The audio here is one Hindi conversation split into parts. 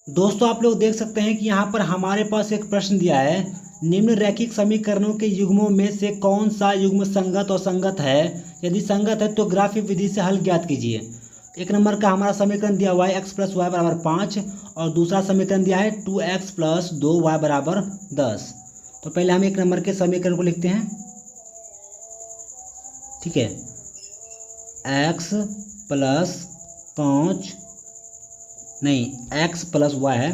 दोस्तों आप लोग देख सकते हैं कि यहाँ पर हमारे पास एक प्रश्न दिया है, निम्न रैखिक समीकरणों के युग्मों में से कौन सा युग्म संगत और संगत है, यदि संगत है तो ग्राफिक विधि से हल ज्ञात कीजिए। एक नंबर का हमारा समीकरण दिया हुआ है एक्स प्लस वाई बराबर 5 और दूसरा समीकरण दिया है 2x प्लस 2y बराबर 10। तो पहले हम एक नंबर के समीकरण को लिखते हैं। ठीक है, x प्लस 5 नहीं x प्लस वाई है,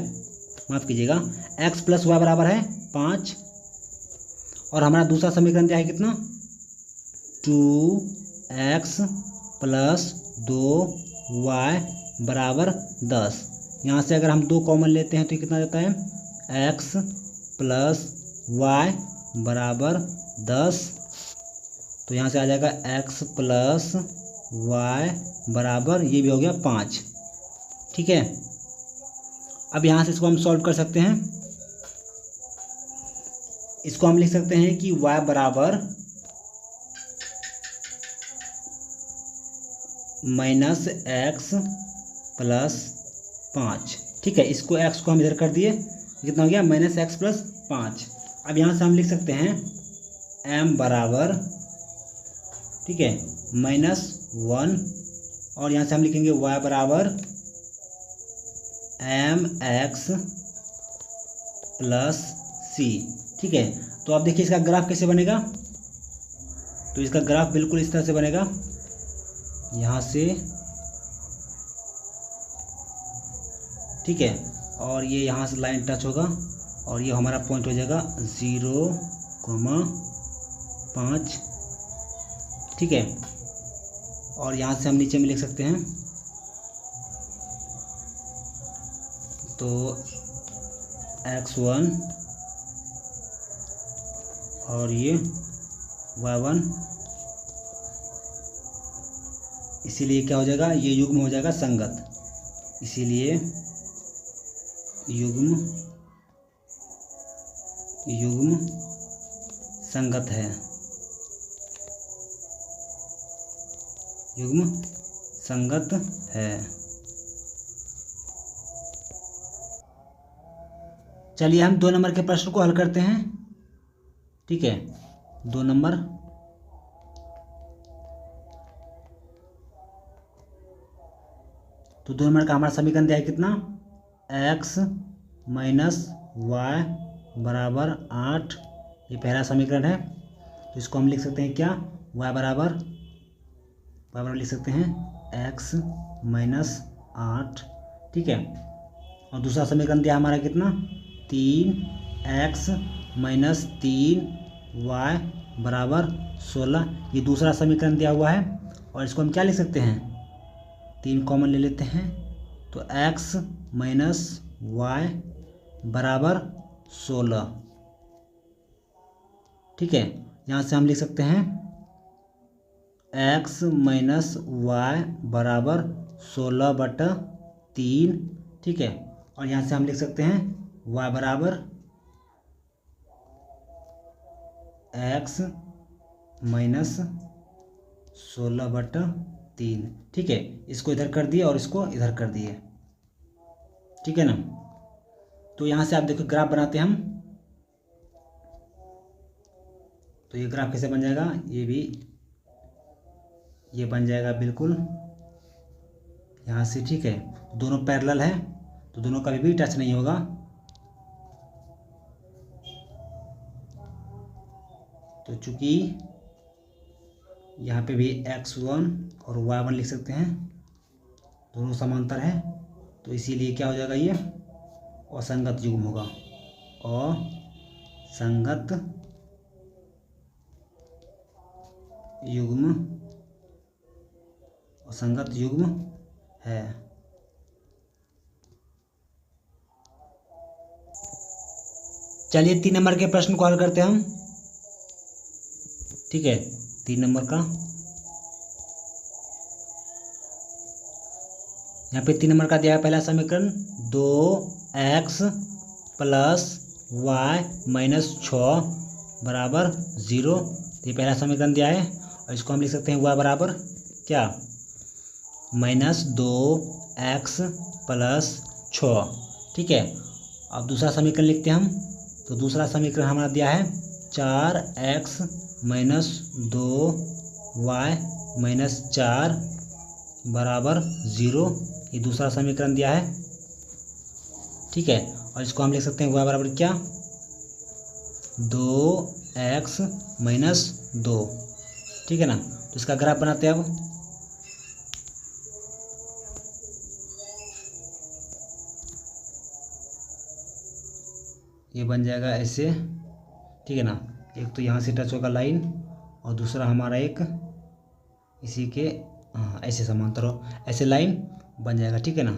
माफ़ कीजिएगा, x प्लस वाई बराबर है 5 और हमारा दूसरा समीकरण दिया है कितना 2x प्लस 2y बराबर 10। यहाँ से अगर हम 2 कॉमन लेते हैं तो कितना देता है x प्लस वाई बराबर 10। तो यहाँ से आ जाएगा x प्लस वाई बराबर, ये भी हो गया 5। ठीक है, अब यहाँ से इसको हम सॉल्व कर सकते हैं। इसको हम लिख सकते हैं कि y बराबर माइनस एक्स प्लस 5। ठीक है, इसको x को हम इधर कर दिए, कितना हो गया माइनस एक्स प्लस 5। अब यहाँ से हम लिख सकते हैं m बराबर, ठीक है, -1 और यहाँ से हम लिखेंगे y बराबर mx प्लस c। ठीक है, तो आप देखिए इसका ग्राफ कैसे बनेगा। तो इसका ग्राफ बिल्कुल इस तरह से बनेगा, यहाँ से, ठीक है, और ये यहाँ से लाइन टच होगा और ये हमारा पॉइंट हो जाएगा 0,5। ठीक है, और यहाँ से हम नीचे में लिख सकते हैं तो x1 और ये y1, इसीलिए क्या हो जाएगा, ये युग्म हो जाएगा संगत, इसीलिए युग्म संगत है, युग्म संगत है। चलिए हम 2 नंबर के प्रश्न को हल करते हैं। ठीक है, 2 नंबर, तो 2 नंबर का हमारा समीकरण दिया है कितना x माइनस वाई बराबर 8। ये पहला समीकरण है, तो इसको हम लिख सकते हैं क्या, y बराबर लिख सकते हैं x माइनस 8। ठीक है, और दूसरा समीकरण दिया हमारा कितना 3x माइनस 3y बराबर 16। ये दूसरा समीकरण दिया हुआ है और इसको हम क्या लिख सकते हैं, 3 कॉमन ले लेते हैं तो x माइनस वाई बराबर 16। ठीक है, यहाँ से हम लिख सकते हैं x माइनस वाई बराबर 16/3। ठीक है, और यहाँ से हम लिख सकते हैं y बराबर x माइनस 16/3। ठीक है, इसको इधर कर दिए और इसको इधर कर दिए। ठीक है ना, तो यहाँ से आप देखो ग्राफ बनाते हैं हम, तो ये ग्राफ कैसे बन जाएगा, ये बन जाएगा बिल्कुल यहाँ से। ठीक है, दोनों पैरेलल है तो दोनों कभी भी टच नहीं होगा। तो चूंकि यहाँ पे भी x1 और y1 लिख सकते हैं, दोनों समांतर है, तो इसीलिए क्या हो जाएगा, ये असंगत युग्म होगा, असंगत युग्म है। चलिए 3 नंबर के प्रश्न को हल करते हैं हम। ठीक है, 3 नंबर का, यहाँ पे 3 नंबर का दिया है पहला समीकरण 2x प्लस वाई माइनस 6 बराबर 0। ये पहला समीकरण दिया है और इसको हम लिख सकते हैं y बराबर क्या, -2x प्लस 6। ठीक है। अब दूसरा समीकरण लिखते हैं हम। तो दूसरा समीकरण हमारा दिया है 4x माइनस 2y माइनस 4 बराबर 0। ये दूसरा समीकरण दिया है, ठीक है। और इसको हम लिख सकते हैं y बराबर क्या, 2x माइनस 2, ठीक है ना। तो इसका ग्राफ बनाते हैं अब। ये बन जाएगा ऐसे, ठीक है ना। एक तो यहाँ से टच होगा लाइन और दूसरा हमारा एक इसी के ऐसे समांतर हो, ऐसे लाइन बन जाएगा, ठीक है ना।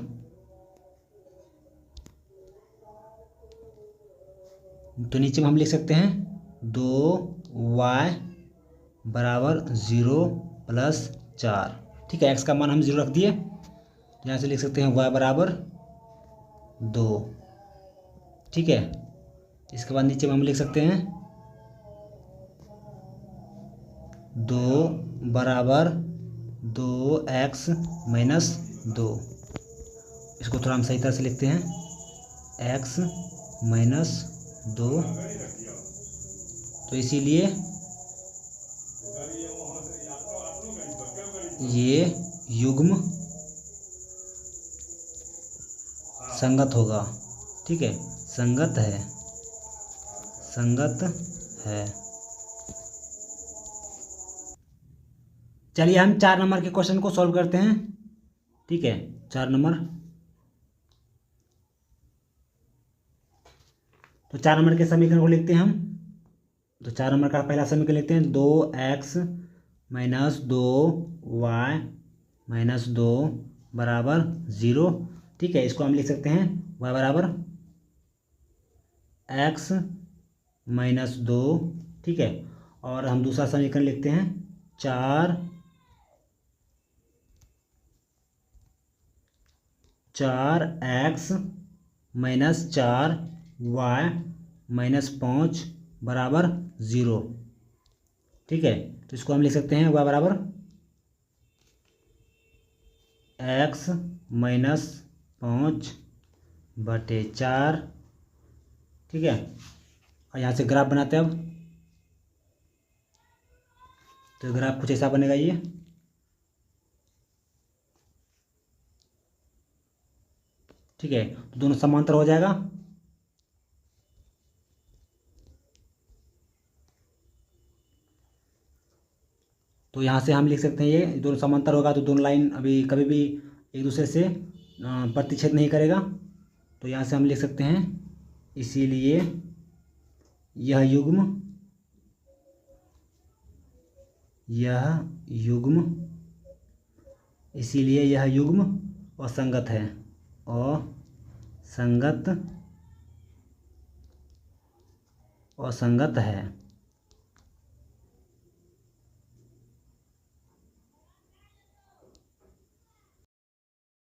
तो नीचे में हम लिख सकते हैं 2y बराबर 0 प्लस 4, ठीक है। x का मान हम 0 रख दिए, तो यहाँ से लिख सकते हैं y बराबर 2, ठीक है। इसके बाद नीचे में हम लिख सकते हैं 2 बराबर 2x माइनस 2। इसको थोड़ा हम सही तरह से लिखते हैं, x माइनस 2। तो इसीलिए ये युग्म संगत होगा, ठीक है, संगत है, संगत है। चलिए हम 4 नंबर के क्वेश्चन को सॉल्व करते हैं, ठीक है। 4 नंबर, तो 4 नंबर के समीकरण को लिखते हैं हम। तो 4 नंबर का पहला समीकरण लिखते हैं 2x माइनस 2y माइनस 2 बराबर 0, ठीक है। इसको हम लिख सकते हैं y बराबर x माइनस 2, ठीक है। और हम दूसरा समीकरण लिखते हैं 4x माइनस 4y माइनस 5 बराबर 0, ठीक है। तो इसको हम लिख सकते हैं y बराबर x माइनस 5/4, ठीक है। और यहाँ से ग्राफ बनाते हैं अब। तो ग्राफ कुछ ऐसा बनेगा ये, ठीक है। तो दोनों समांतर हो जाएगा, तो यहाँ से हम लिख सकते हैं ये दोनों समांतर होगा तो दोनों लाइन अभी कभी भी एक दूसरे से प्रतिच्छेद नहीं करेगा। तो यहाँ से हम लिख सकते हैं इसीलिए यह युग्म इसीलिए यह युग्म असंगत है, असंगत है।